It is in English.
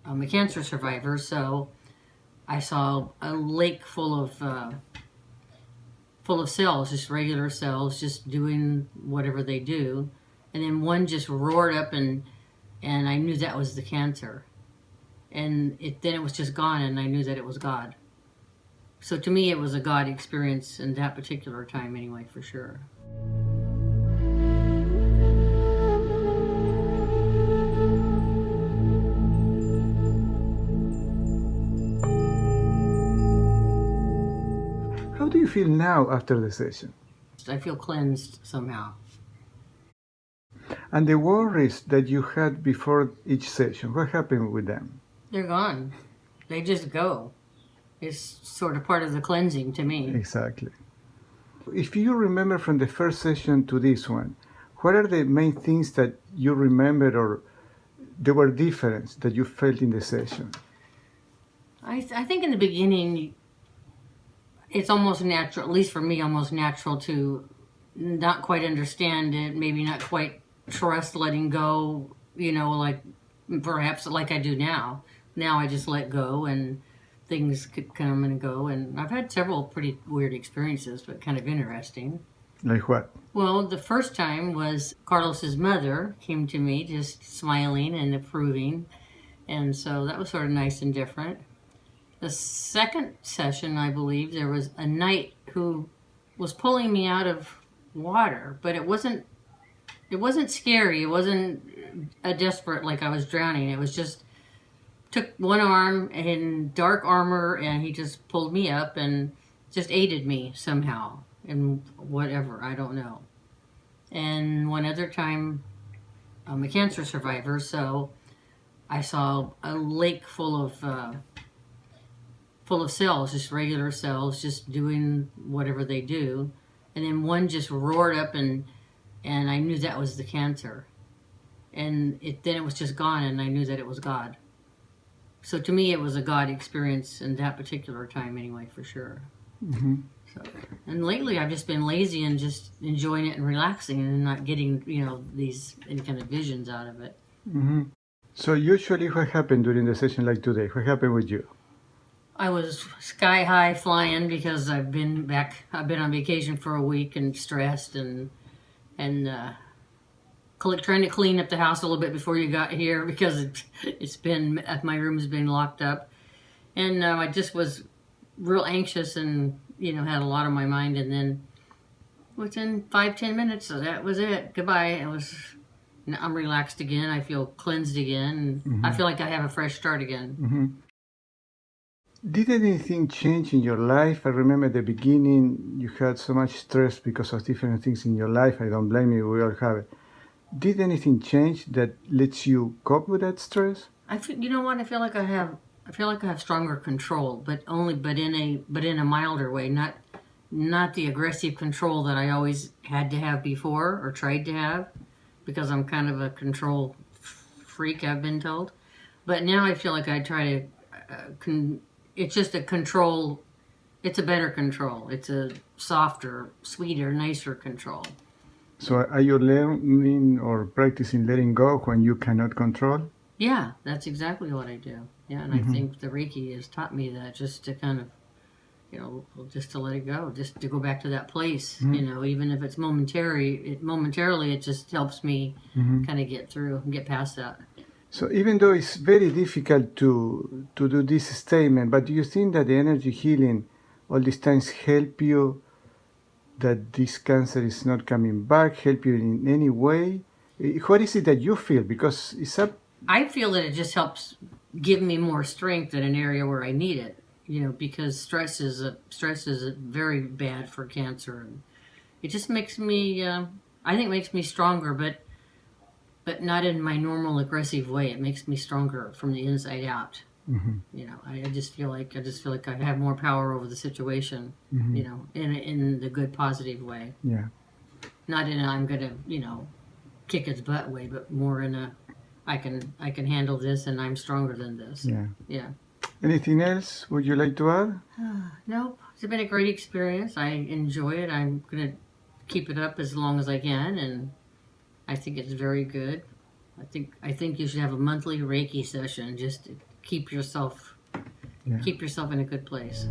I'm a cancer survivor, so I saw a lake full of cells, just regular cells, just doing whatever they do, and then one just roared up, and I knew that was the cancer, and then it was just gone, and I knew that it was God. So to me, it was a God experience in that particular time, anyway, for sure. How do you feel now after the session? I feel cleansed somehow. And the worries that you had before each session, what happened with them? They're gone. They just go. It's sort of part of the cleansing to me. Exactly. If you remember from the first session to this one, what are the main things that you remember or there were difference that you felt in the session? I think in the beginning, it's almost natural, at least for me, almost natural to not quite understand it, maybe not quite trust letting go, like perhaps like I do now. Now I just let go and things could come and go. And I've had several pretty weird experiences, but kind of interesting. Like what? Well, the first time was Carlos's mother came to me just smiling and approving. And so that was sort of nice and different. The second session, I believe, there was a knight who was pulling me out of water, but it wasn't scary. It wasn't a desperate like I was drowning. It was just took one arm in dark armor and he just pulled me up and just aided me somehow in whatever, I don't know. And one other time, I'm a cancer survivor, so I saw a lake full of cells, just regular cells, just doing whatever they do, and then one just roared up, and I knew that was the cancer, and then it was just gone, and I knew that it was God. So to me, it was a God experience in that particular time, anyway, for sure. Mm-hmm. So, and lately, I've just been lazy and just enjoying it and relaxing and not getting these any kind of visions out of it. Mm-hmm. So usually, what happened during the session like today? What happened with you? I was sky high flying because I've been on vacation for a week and stressed and trying to clean up the house a little bit before you got here because my room's been locked up, and I just was real anxious and had a lot on my mind, and then within 5-10 minutes, so that was it. Goodbye. I'm relaxed again. I feel cleansed again. And Mm-hmm. I feel like I have a fresh start again. Mm-hmm. Did anything change in your life? I remember at the beginning you had so much stress because of different things in your life. I don't blame you. We all have it. Did anything change that lets you cope with that stress? I feel, you know what? I feel like I have stronger control, but in a milder way, not the aggressive control that I always had to have before or tried to have, because I'm kind of a control freak, I've been told. But now I feel like I try to it's just a control. It's a better control. It's a softer, sweeter, nicer control. So are you learning or practicing letting go when you cannot control? Yeah, that's exactly what I do. Yeah, and Mm-hmm. I think the Reiki has taught me that, just to kind of, just to let it go, just to go back to that place. Mm-hmm. Even if it's momentarily, it just helps me Mm-hmm. kind of get through and get past that. So even though it's very difficult to do this statement, but do you think that the energy healing all these times help you, that this cancer is not coming back, help you in any way? What is it that you feel? Because it's up. I feel that it just helps give me more strength in an area where I need it. Because stress is very bad for cancer, and it just makes me, I think, makes me stronger, but not in my normal aggressive way. It makes me stronger from the inside out. Mm-hmm. I just feel like I have more power over the situation. Mm-hmm. In the good, positive way. Yeah. Not in a I'm gonna kick its butt way, but more in a I can handle this and I'm stronger than this. Yeah. Yeah. Anything else would you like to add? Nope. It's been a great experience. I enjoy it. I'm gonna keep it up as long as I can, and I think it's very good. I think you should have a monthly Reiki session just to keep yourself Yeah. in a good place.